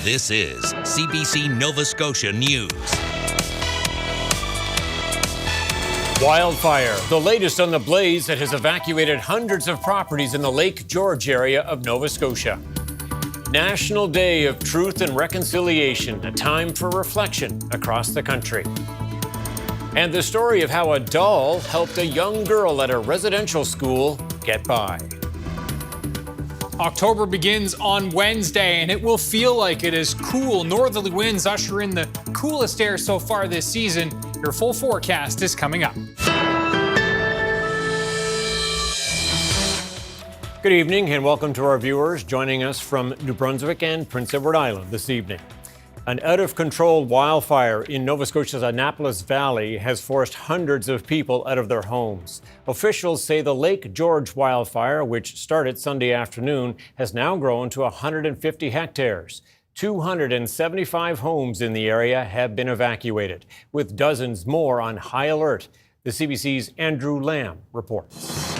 This is CBC Nova Scotia News. Wildfire, the latest on the blaze that has evacuated hundreds of properties in the Lake George area of Nova Scotia. National Day of Truth and Reconciliation, a time for reflection across the country. And the story of how a doll helped a young girl at a residential school get by. October begins on Wednesday, and it will feel like it is cool. Northerly winds usher in the coolest air so far this season. Your full forecast is coming up. Good evening and welcome to our viewers joining us from New Brunswick and Prince Edward Island this evening. An out-of-control wildfire in Nova Scotia's Annapolis Valley has forced hundreds of people out of their homes. Officials say the Lake George wildfire, which started Sunday afternoon, has now grown to 150 hectares. 275 homes in the area have been evacuated, with dozens more on high alert. The CBC's Andrew Lamb reports.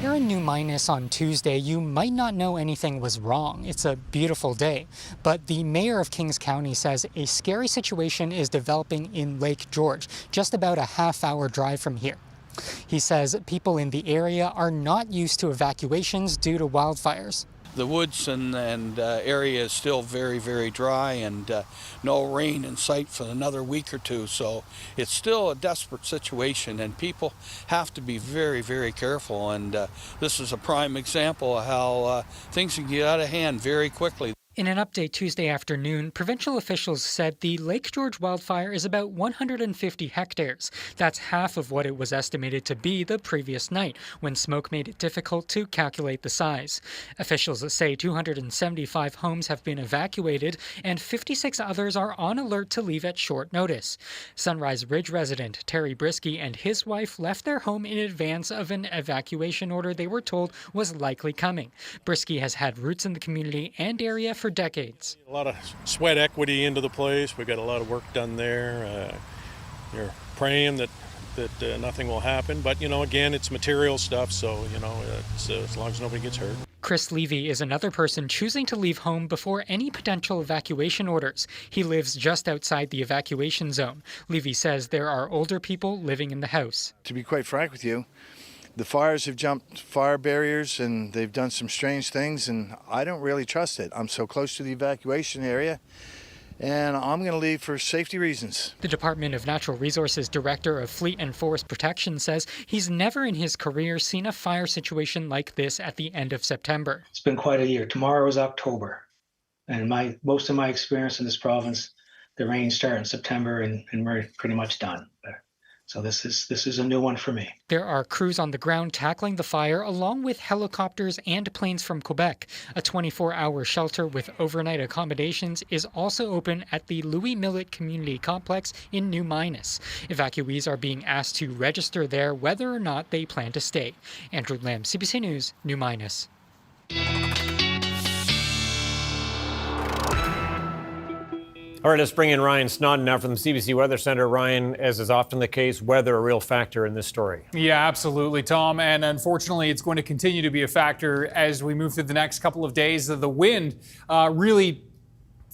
Here in New Minas on Tuesday, you might not know anything was wrong. It's a beautiful day. But the mayor of Kings County says a scary situation is developing in Lake George, just about a half-hour drive from here. He says people in the area are not used to evacuations due to wildfires. The woods and area is still very, very dry, and no rain in sight for another week or two. So it's still a desperate situation, and people have to be very, very careful. And this is a prime example of how things can get out of hand very quickly. In an update Tuesday afternoon, provincial officials said the Lake George wildfire is about 150 hectares. That's half of what it was estimated to be the previous night, when smoke made it difficult to calculate the size. Officials say 275 homes have been evacuated and 56 others are on alert to leave at short notice. Sunrise Ridge resident Terry Brisky and his wife left their home in advance of an evacuation order they were told was likely coming. Brisky has had roots in the community and area for decades. A lot of sweat equity into the place. We got a lot of work done there. You're praying that nothing will happen, but again, it's material stuff, so it's, as long as nobody gets hurt. Chris Levy is another person choosing to leave home before any potential evacuation orders. He lives just outside the evacuation zone. Levy says there are older people living in the house. To be quite frank with you, the fires have jumped fire barriers and they've done some strange things, and I don't really trust it. I'm so close to the evacuation area, and I'm going to leave for safety reasons. The Department of Natural Resources Director of Fleet and Forest Protection says he's never in his career seen a fire situation like this at the end of September. It's been quite a year. Tomorrow is October, and most of my experience in this province, the rains start in September and we're pretty much done. So this is a new one for me. There are crews on the ground tackling the fire, along with helicopters and planes from Quebec. A 24-hour shelter with overnight accommodations is also open at the Louis Millet Community Complex in New Minas. Evacuees are being asked to register there whether or not they plan to stay. Andrew Lamb, CBC News, New Minas. All right, let's bring in Ryan Snoddon now from the CBC Weather Center. Ryan, as is often the case, weather a real factor in this story. Yeah, absolutely, Tom. And unfortunately, it's going to continue to be a factor as we move through the next couple of days. The wind really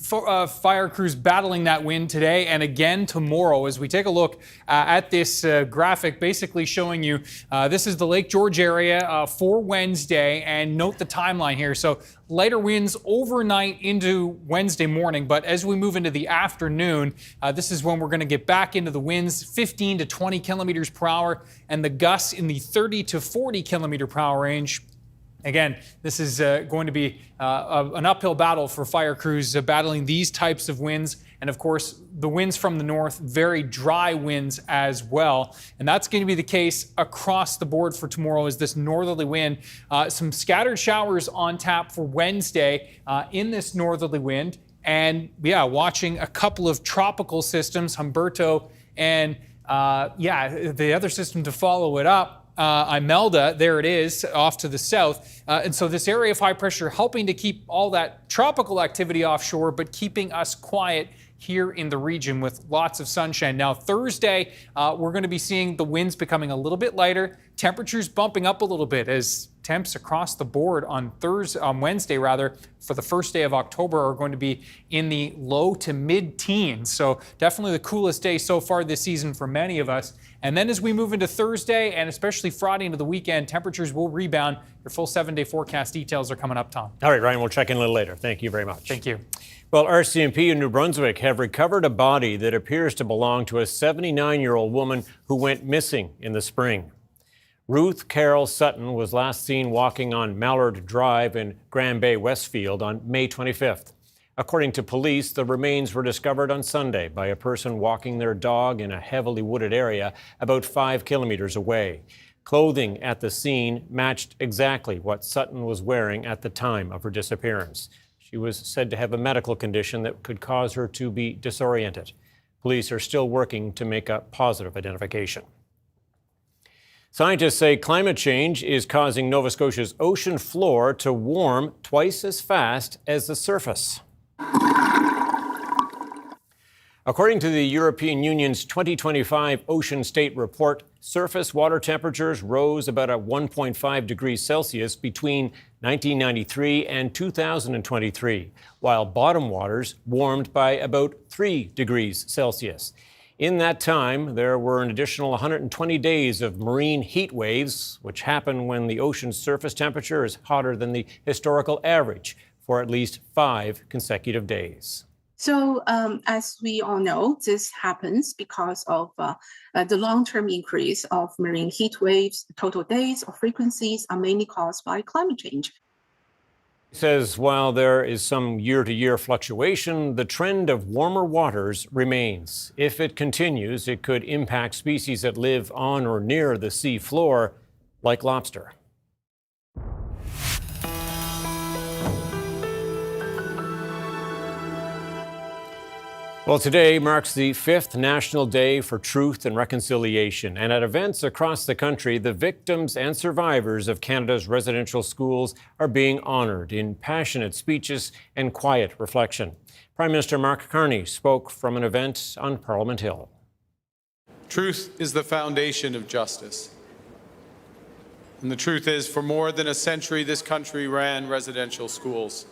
fire crews battling that wind today and again tomorrow. As we take a look at this graphic, basically showing you this is the Lake George area for Wednesday, and note the timeline here. So lighter winds overnight into Wednesday morning, but as we move into the afternoon, this is when we're going to get back into the winds, 15 to 20 kilometers per hour, and the gusts in the 30 to 40 kilometer per hour range. Again, this is going to be an uphill battle for fire crews battling these types of winds. And of course, the winds from the north, very dry winds as well. And that's going to be the case across the board for tomorrow, is this northerly wind. Some scattered showers on tap for Wednesday in this northerly wind. And yeah, watching a couple of tropical systems, Humberto and the other system to follow it up, Imelda, there it is, off to the south. And so this area of high pressure helping to keep all that tropical activity offshore, but keeping us quiet here in the region with lots of sunshine. Now, Thursday, we're going to be seeing the winds becoming a little bit lighter, temperatures bumping up a little bit as temps across the board on Wednesday for the first day of October are going to be in the low to mid-teens. So definitely the coolest day so far this season for many of us. And then as we move into Thursday and especially Friday into the weekend, temperatures will rebound. Your full 7-day forecast details are coming up, Tom. All right, Ryan, we'll check in a little later. Thank you very much. Thank you. Well, RCMP in New Brunswick have recovered a body that appears to belong to a 79-year-old woman who went missing in the spring. Ruth Carol Sutton was last seen walking on Mallard Drive in Grand Bay Westfield on May 25th. According to police, the remains were discovered on Sunday by a person walking their dog in a heavily wooded area about 5 kilometers away. Clothing at the scene matched exactly what Sutton was wearing at the time of her disappearance. She was said to have a medical condition that could cause her to be disoriented. Police are still working to make a positive identification. Scientists say climate change is causing Nova Scotia's ocean floor to warm twice as fast as the surface. According to the European Union's 2025 Ocean State Report, surface water temperatures rose about 1.5 degrees Celsius between 1993 and 2023, while bottom waters warmed by about 3 degrees Celsius. In that time, there were an additional 120 days of marine heat waves, which happen when the ocean's surface temperature is hotter than the historical average for at least 5 consecutive days. So as we all know, this happens because of the long-term increase of marine heat waves. Total days or frequencies are mainly caused by climate change. He says while there is some year-to-year fluctuation, the trend of warmer waters remains. If it continues, it could impact species that live on or near the sea floor, like lobster. Well, today marks the 5th National Day for Truth and Reconciliation, and at events across the country, the victims and survivors of Canada's residential schools are being honored in passionate speeches and quiet reflection. Prime Minister Mark Carney spoke from an event on Parliament Hill. Truth is the foundation of justice. And the truth is, for more than a century, this country ran residential schools.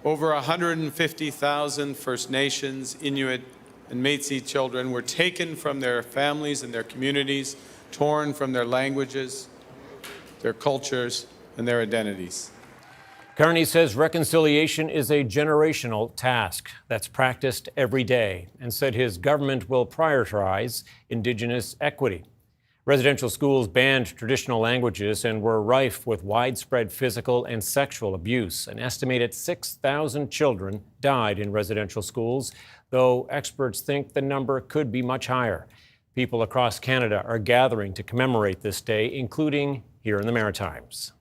Over 150,000 First Nations, Inuit, and Métis children were taken from their families and their communities, torn from their languages, their cultures, and their identities. Carney says reconciliation is a generational task that's practiced every day, and said his government will prioritize Indigenous equity. Residential schools banned traditional languages and were rife with widespread physical and sexual abuse. An estimated 6,000 children died in residential schools, though experts think the number could be much higher. People across Canada are gathering to commemorate this day, including here in the Maritimes.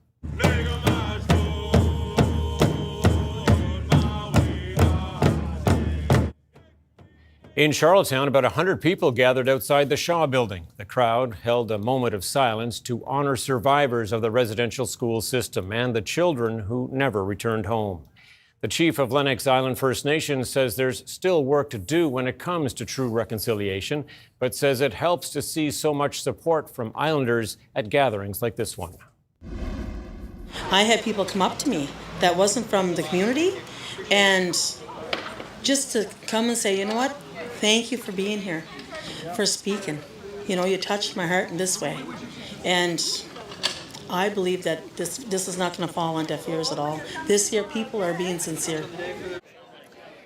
In Charlottetown, about 100 people gathered outside the Shaw Building. The crowd held a moment of silence to honor survivors of the residential school system and the children who never returned home. The chief of Lennox Island First Nation says there's still work to do when it comes to true reconciliation, but says it helps to see so much support from Islanders at gatherings like this one. I had people come up to me that wasn't from the community, and just to come and say, you know what? Thank you for being here, for speaking. You know, you touched my heart in this way. And I believe that this is not going to fall on deaf ears at all. This year, people are being sincere.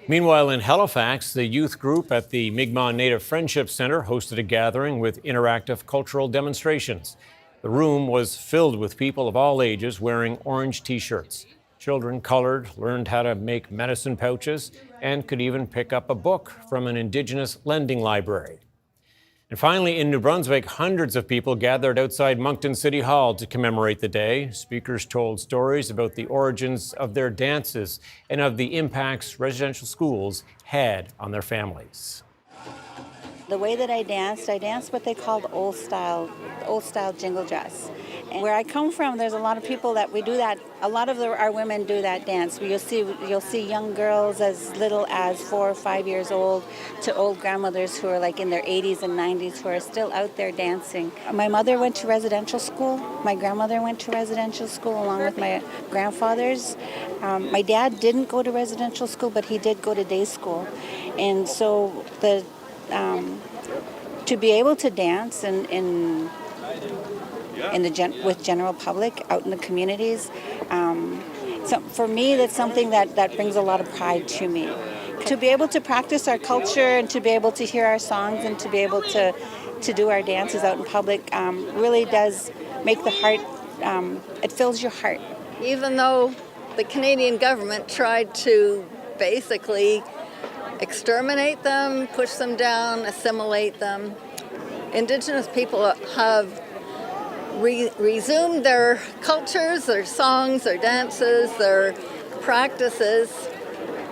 Meanwhile, in Halifax, the youth group at the Mi'kmaq Native Friendship Centre hosted a gathering with interactive cultural demonstrations. The room was filled with people of all ages wearing orange T-shirts. Children colored, learned how to make medicine pouches, and could even pick up a book from an Indigenous lending library. And finally, in New Brunswick, hundreds of people gathered outside Moncton City Hall to commemorate the day. Speakers told stories about the origins of their dances and of the impacts residential schools had on their families. The way that I danced what they called old style jingle dress. Where I come from, there's a lot of people that we do that. A lot of our women do that dance. You'll see young girls as little as 4 or 5 years old to old grandmothers who are like in their 80s and 90s who are still out there dancing. My mother went to residential school. My grandmother went to residential school along with my grandfathers. My dad didn't go to residential school, but he did go to day school. And so to be able to dance with general public out in the communities, so for me, that's something that brings a lot of pride to me. To be able to practice our culture and to be able to hear our songs and to be able to do our dances out in public really does make the heart, it fills your heart. Even though the Canadian government tried to basically exterminate them, push them down, assimilate them, Indigenous people have resumed their cultures, their songs, their dances, their practices,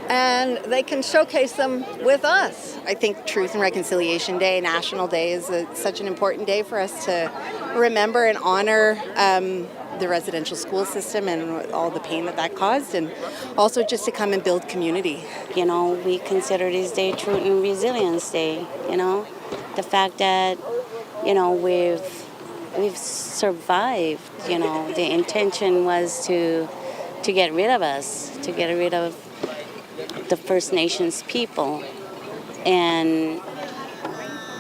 and they can showcase them with us. I think Truth and Reconciliation Day, National Day, is such an important day for us to remember and honor the residential school system and all the pain that caused, and also just to come and build community. You know, we consider this day Truth and Resilience Day, you know, the fact that, you know, we've survived, you know, the intention was to get rid of us, to get rid of the First Nations people, and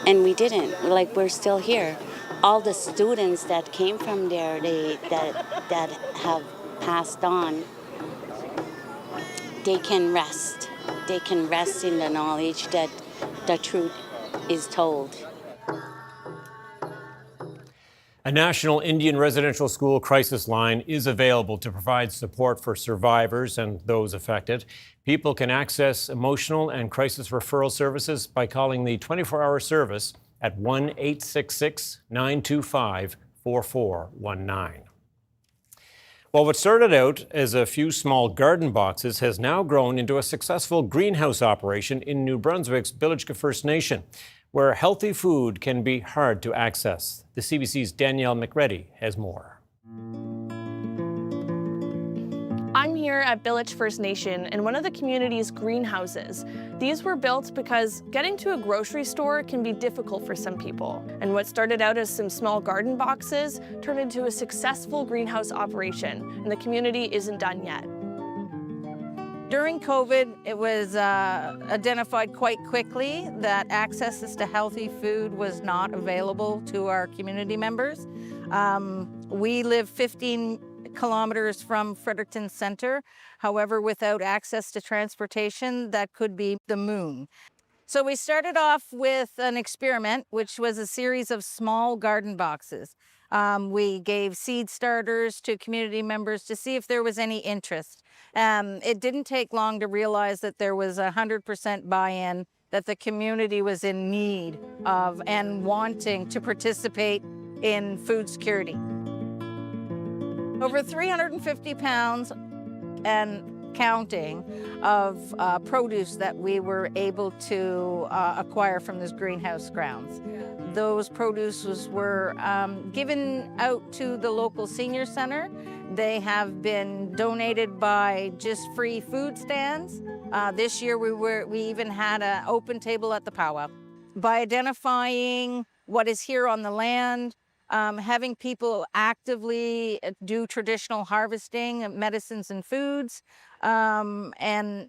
we didn't. We're still here. All the students that came from there, that have passed on, they can rest. They can rest in the knowledge that the truth is told. A National Indian Residential School crisis line is available to provide support for survivors and those affected. People can access emotional and crisis referral services by calling the 24-hour service at 1-866-925-4419. Well, what started out as a few small garden boxes has now grown into a successful greenhouse operation in New Brunswick's Bilitchka First Nation, where healthy food can be hard to access. The CBC's Danielle McReady has more. I'm here at Bilitch First Nation in one of the community's greenhouses. These were built because getting to a grocery store can be difficult for some people. And what started out as some small garden boxes turned into a successful greenhouse operation, and the community isn't done yet. During COVID, it was identified quite quickly that access to healthy food was not available to our community members. We live 15 kilometers from Fredericton Centre. However, without access to transportation, that could be the moon. So we started off with an experiment, which was a series of small garden boxes. We gave seed starters to community members to see if there was any interest. It didn't take long to realize that there was 100% buy-in, that the community was in need of and wanting to participate in food security. Over 350 pounds and counting of produce that we were able to acquire from this greenhouse grounds. Those produces were given out to the local senior center. They have been donated by Just Free food stands. This year we even had an open table at the powwow. By identifying what is here on the land, having people actively do traditional harvesting of medicines and foods, and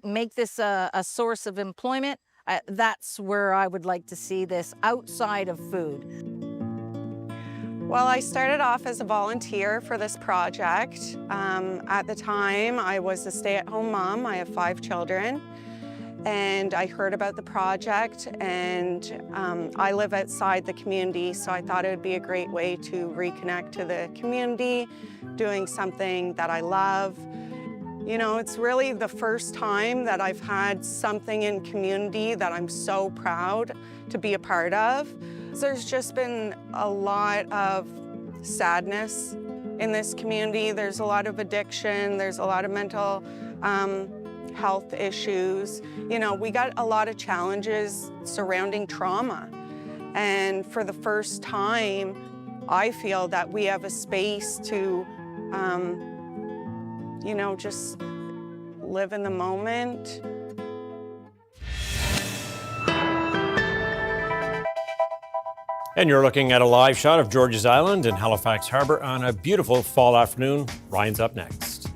make this a source of employment. That's where I would like to see this outside of food. Well, I started off as a volunteer for this project. At the time, I was a stay-at-home mom. I have 5 children. And I heard about the project, and I live outside the community, so I thought it would be a great way to reconnect to the community, doing something that I love. You know, it's really the first time that I've had something in community that I'm so proud to be a part of. There's just been a lot of sadness in this community. There's a lot of addiction, there's a lot of mental health issues. You know, we got a lot of challenges surrounding trauma. And for the first time, I feel that we have a space to, you know, just live in the moment. And you're looking at a live shot of George's Island in Halifax Harbour on a beautiful fall afternoon. Ryan's up next.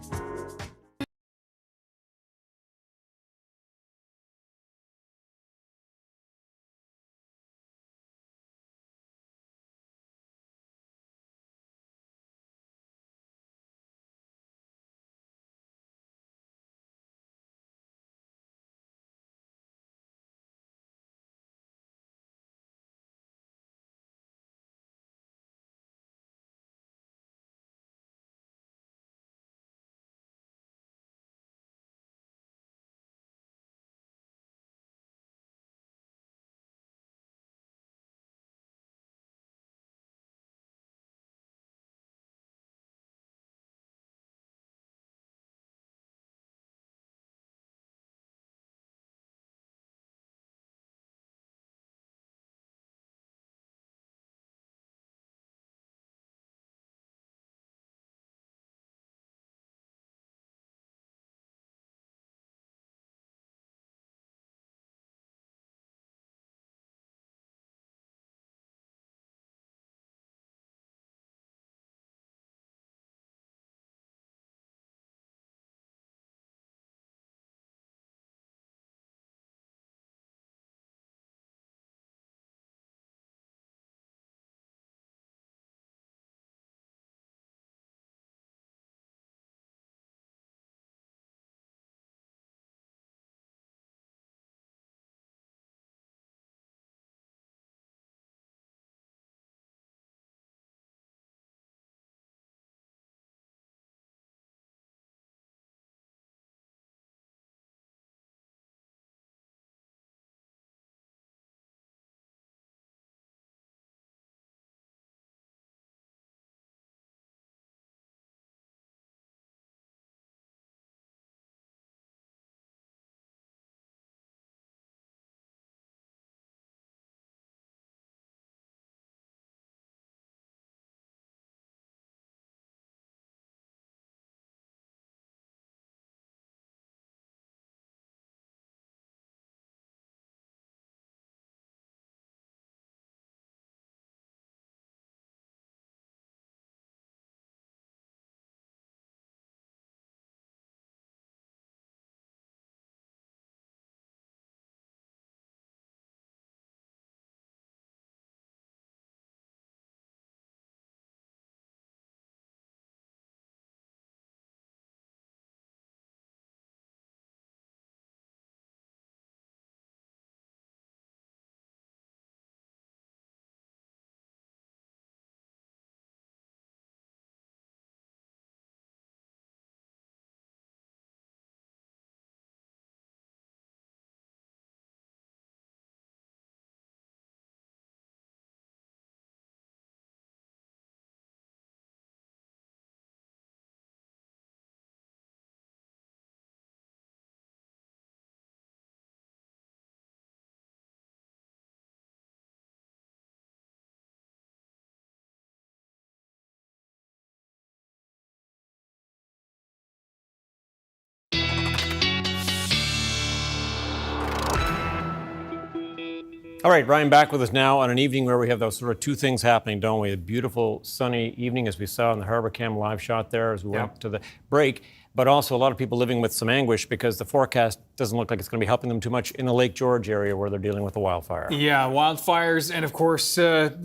All right, Ryan back with us now on an evening where we have those sort of two things happening, don't we? A beautiful sunny evening, as we saw in the Harbour Cam live shot there as we went to the break, but also a lot of people living with some anguish because the forecast doesn't look like it's going to be helping them too much in the Lake George area where they're dealing with the wildfire. Yeah, wildfires and, of course,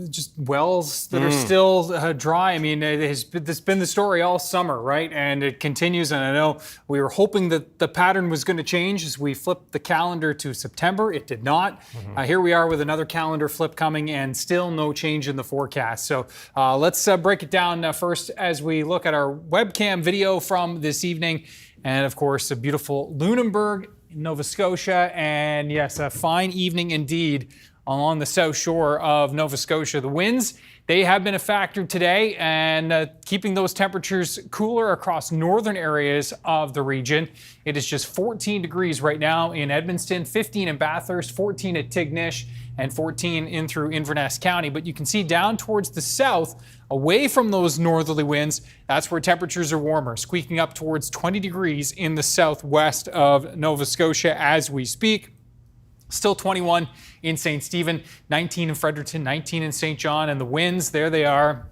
just wells that are still dry. I mean, it's been the story all summer, right? And it continues. And I know we were hoping that the pattern was going to change as we flipped the calendar to September. It did not. Here we are with another calendar flip coming and still no change in the forecast. So let's break it down first as we look at our webcam video from this evening. And, of course, a beautiful Lunenburg, Nova Scotia, and yes, a fine evening indeed along the south shore of Nova Scotia. The winds, they have been a factor today, and keeping those temperatures cooler across northern areas of the region. It is just 14 degrees right now in Edmundston, 15 in Bathurst, 14 at Tignish, and 14 in through Inverness County. But you can see down towards the south, away from those northerly winds, that's where temperatures are warmer, squeaking up towards 20 degrees in the southwest of Nova Scotia as we speak. Still 21 in St. Stephen, 19 in Fredericton, 19 in St. John, and the winds, there they are,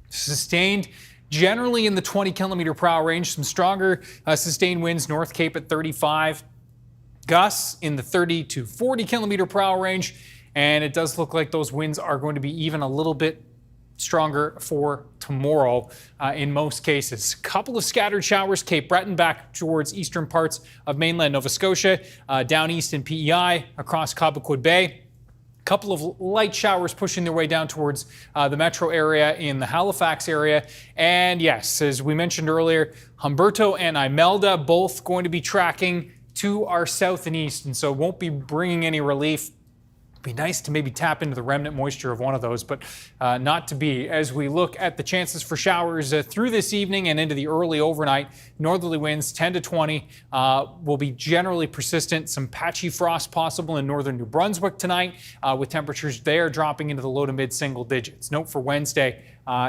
sustained generally in the 20 kilometer per hour range. Some stronger sustained winds, North Cape at 35, gusts in the 30 to 40 kilometer per hour range, and it does look like those winds are going to be even a little bit stronger for tomorrow in most cases. Couple of scattered showers, Cape Breton back towards eastern parts of mainland Nova Scotia, down east in PEI, across Cobequid Bay. Couple of light showers pushing their way down towards the metro area in the Halifax area. And yes, as we mentioned earlier, Humberto and Imelda both going to be tracking to our south and east, and so won't be bringing any relief. Be nice to maybe tap into the remnant moisture of one of those, but not to be. As we look at the chances for showers through this evening and into the early overnight, northerly winds 10 to 20 will be generally persistent. Some patchy frost possible in northern New Brunswick tonight, with temperatures there dropping into the low to mid single digits. Note for Wednesday,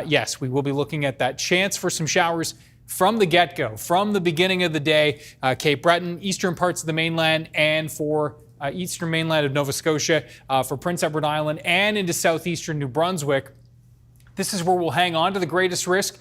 yes, we will be looking at that chance for some showers from the get-go, from the beginning of the day, Cape Breton, eastern parts of the mainland, and for eastern mainland of Nova Scotia, for Prince Edward Island, and into southeastern New Brunswick. This is where we'll hang on to the greatest risk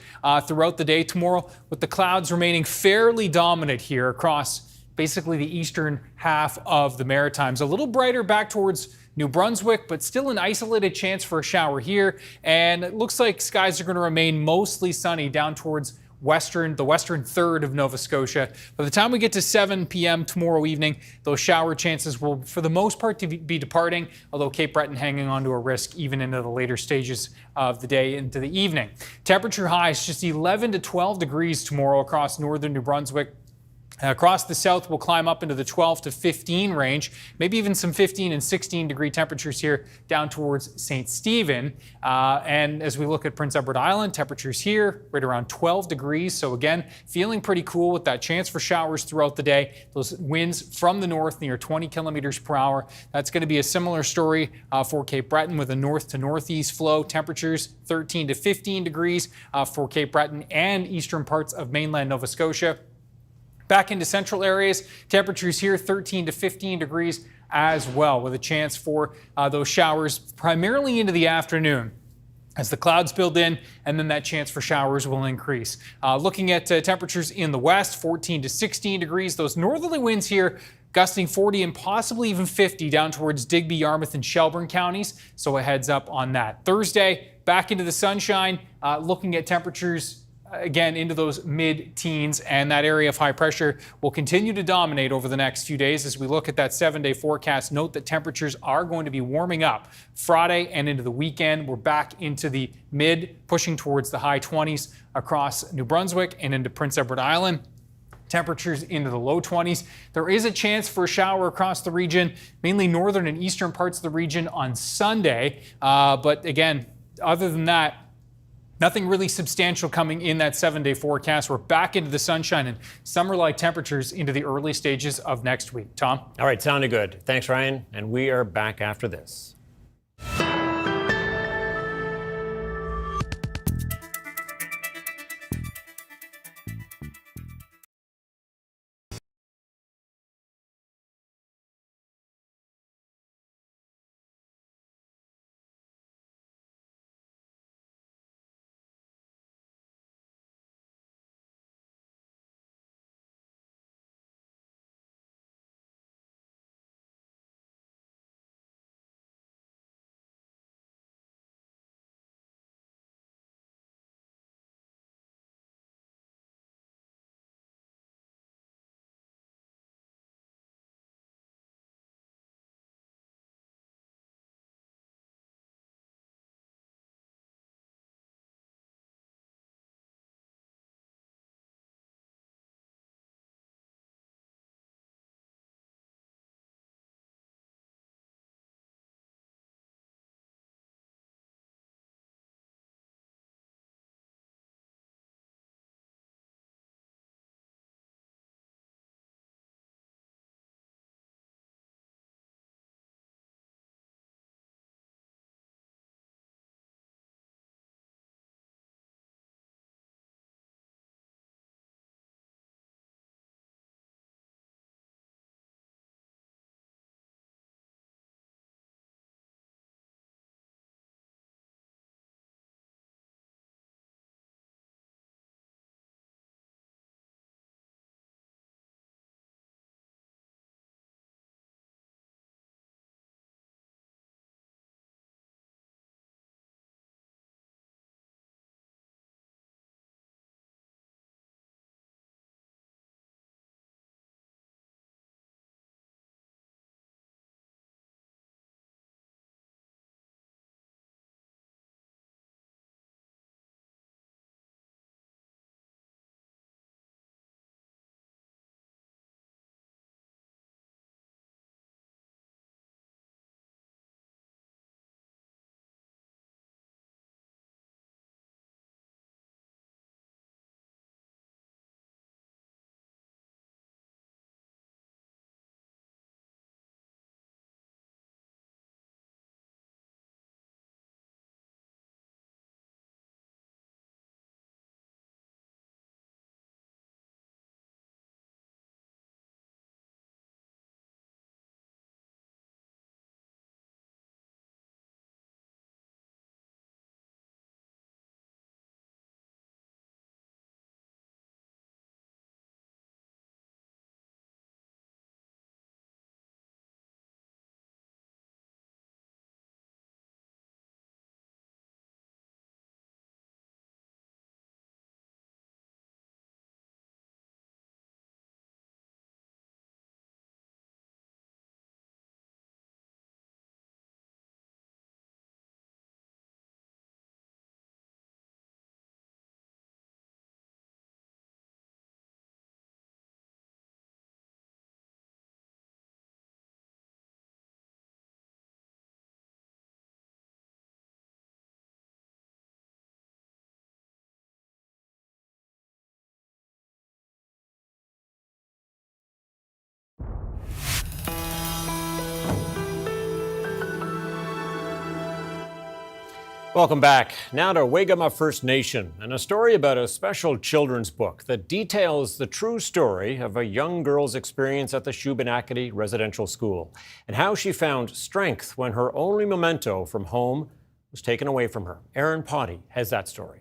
throughout the day tomorrow, with the clouds remaining fairly dominant here across basically the eastern half of the Maritimes. A little brighter back towards New Brunswick, but still an isolated chance for a shower here. And it looks like skies are going to remain mostly sunny down towards the western third of Nova Scotia. By the time we get to 7 p.m. tomorrow evening, those shower chances will, for the most part, be departing, although Cape Breton hanging on to a risk even into the later stages of the day into the evening. Temperature highs just 11 to 12 degrees tomorrow across northern New Brunswick. Across the south, we'll climb up into the 12 to 15 range, maybe even some 15 and 16 degree temperatures here down towards St. Stephen. And as we look at Prince Edward Island, temperatures here right around 12 degrees. So again, feeling pretty cool with that chance for showers throughout the day. Those winds from the north near 20 kilometers per hour. That's going to be a similar story for Cape Breton with a north to northeast flow. Temperatures 13 to 15 degrees for Cape Breton and eastern parts of mainland Nova Scotia. Back into central areas, temperatures here 13 to 15 degrees as well, with a chance for those showers primarily into the afternoon as the clouds build in, and then that chance for showers will increase. Looking at temperatures in the west, 14 to 16 degrees. Those northerly winds here gusting 40 and possibly even 50 down towards Digby, Yarmouth, and Shelburne counties. So a heads up on that. Thursday, back into the sunshine, looking at temperatures again into those mid-teens, and that area of high pressure will continue to dominate over the next few days. As we look at that 7-day forecast, note that temperatures are going to be warming up Friday and into the weekend. We're back into the mid, pushing towards the high 20s across New Brunswick and into Prince Edward Island. Temperatures into the low 20s. There is a chance for a shower across the region, mainly northern and eastern parts of the region on Sunday. But again, other than that, nothing really substantial coming in that 7-day forecast. We're back into the sunshine and summer-like temperatures into the early stages of next week. Tom? All right, sounded good. Thanks, Ryan. And we are back after this. Welcome back. Now to Waigama First Nation and a story about a special children's book that details the true story of a young girl's experience at the Shubenacadie Residential School and how she found strength when her only memento from home was taken away from her. Erin Potty has that story.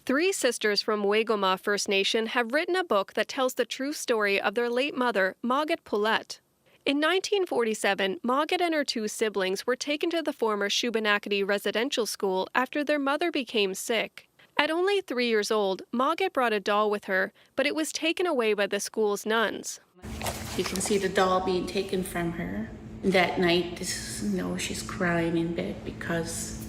3 sisters from Waigama First Nation have written a book that tells the true story of their late mother, Margaret Poulette. In 1947, Margaret and her 2 siblings were taken to the former Shubenacadie Residential School after their mother became sick. At only 3 years old, Margaret brought a doll with her, but it was taken away by the school's nuns. You can see the doll being taken from her. That night, she's crying in bed because,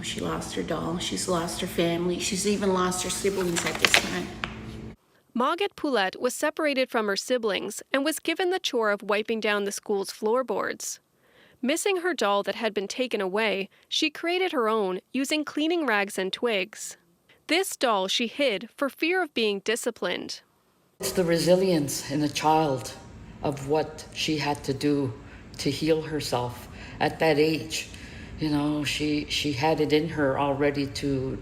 she lost her doll, she's lost her family, she's even lost her siblings at this time. Margaret Poulette was separated from her siblings and was given the chore of wiping down the school's floorboards. Missing her doll that had been taken away, she created her own using cleaning rags and twigs. This doll she hid for fear of being disciplined. It's the resilience in a child of what she had to do to heal herself at that age. She had it in her already to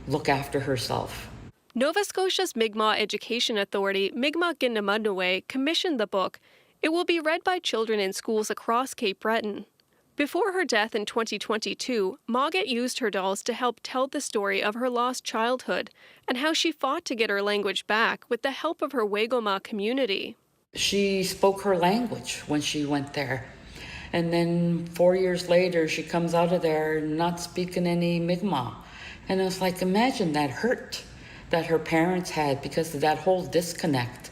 look after herself. Nova Scotia's Mi'kmaq Education Authority, Mi'kmaq Ginnamadnaway, commissioned the book. It will be read by children in schools across Cape Breton. Before her death in 2022, Margaret used her dolls to help tell the story of her lost childhood and how she fought to get her language back with the help of her Waigama community. She spoke her language when she went there. And then 4 years later, she comes out of there not speaking any Mi'kmaq. And I was like, imagine that hurt that her parents had because of that whole disconnect.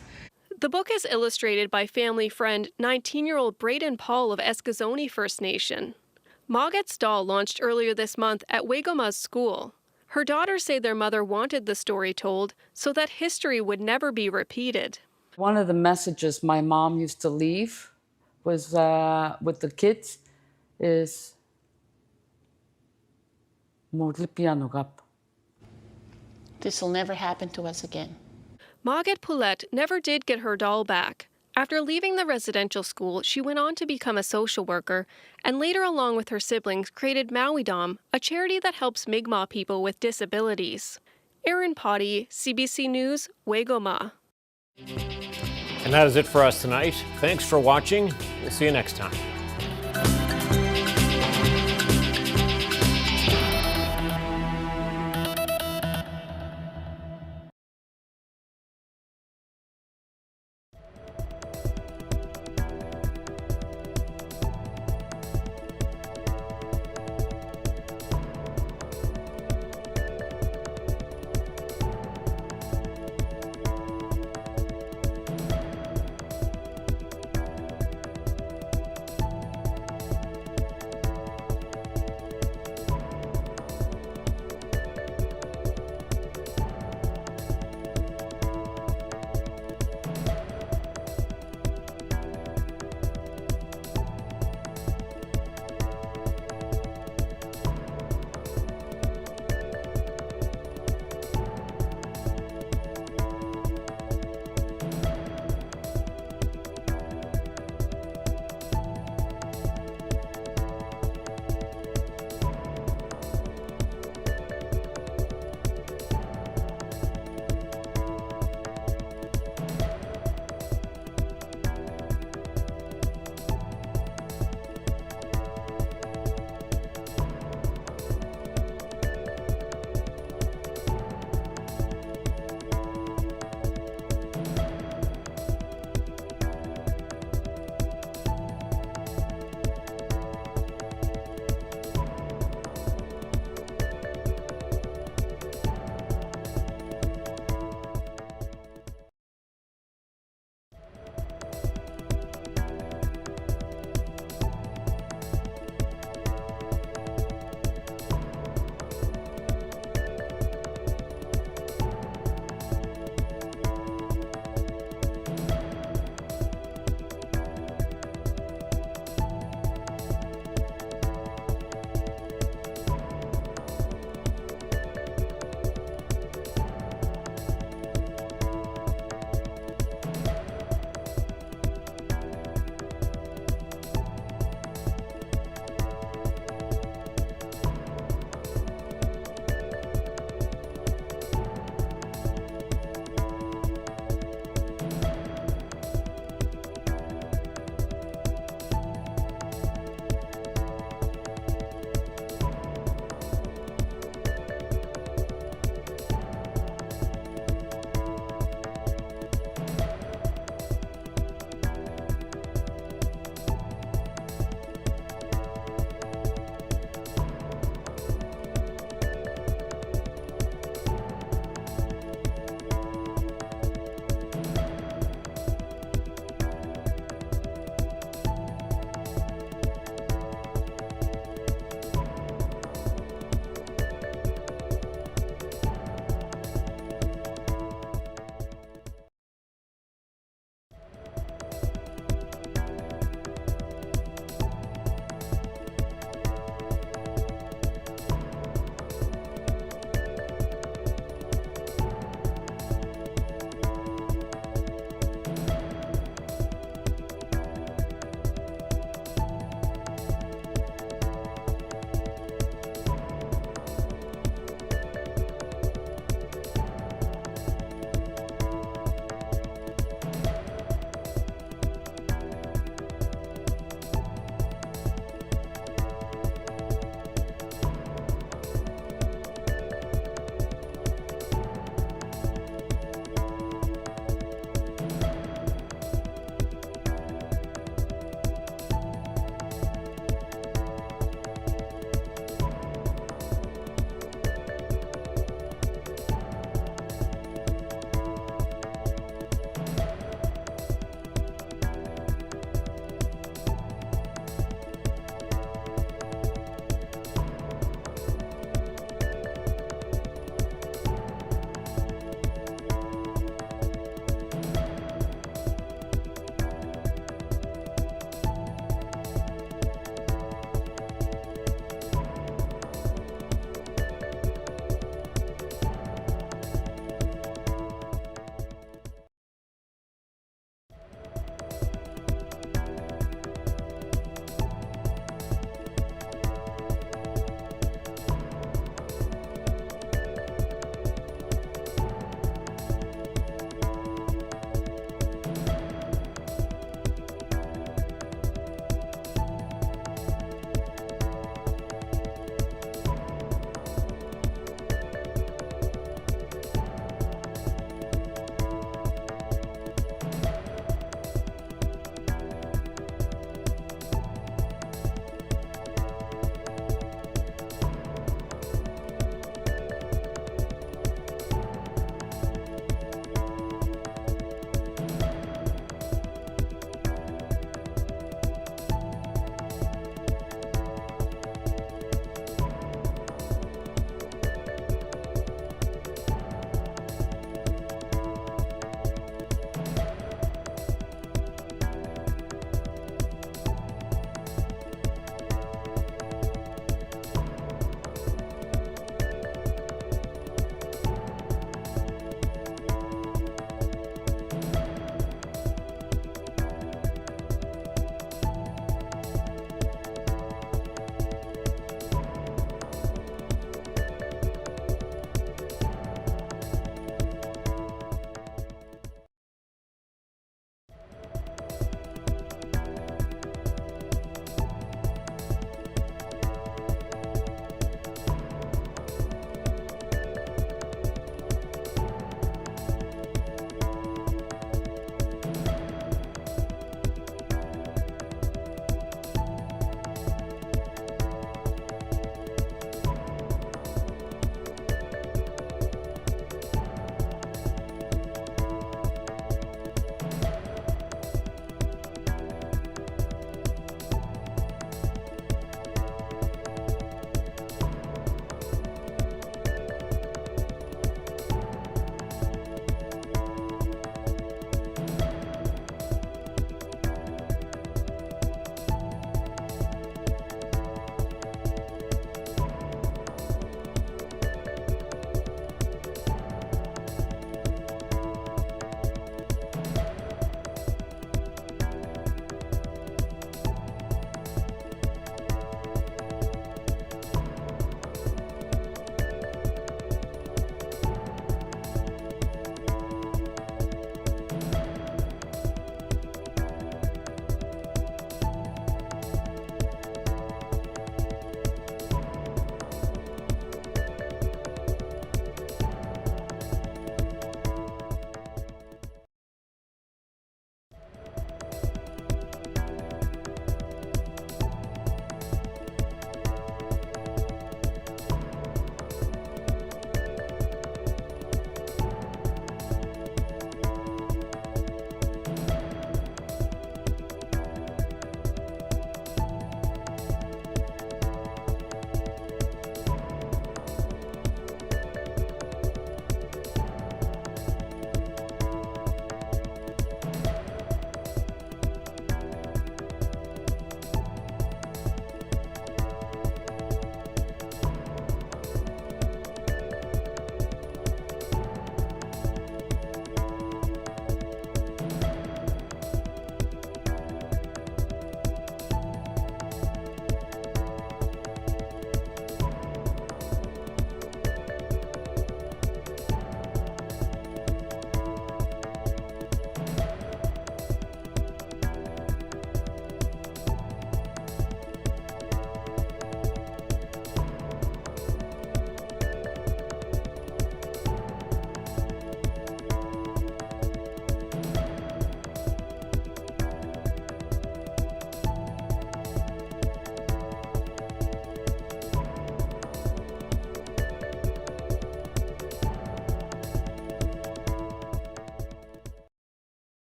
The book is illustrated by family friend 19-year-old Braden Paul of Eskazoni First Nation. Margaret's doll launched earlier this month at Waigama's school. Her daughters say their mother wanted the story told so that history would never be repeated. One of the messages my mom used to leave was with the kids is this will never happen to us again. Margaret Poulette never did get her doll back. After leaving the residential school, she went on to become a social worker and later, along with her siblings, created Mauidom, a charity that helps Mi'kmaq people with disabilities. Erin Potty, CBC News, Waigama. And that is it for us tonight. Thanks for watching. We'll see you next time.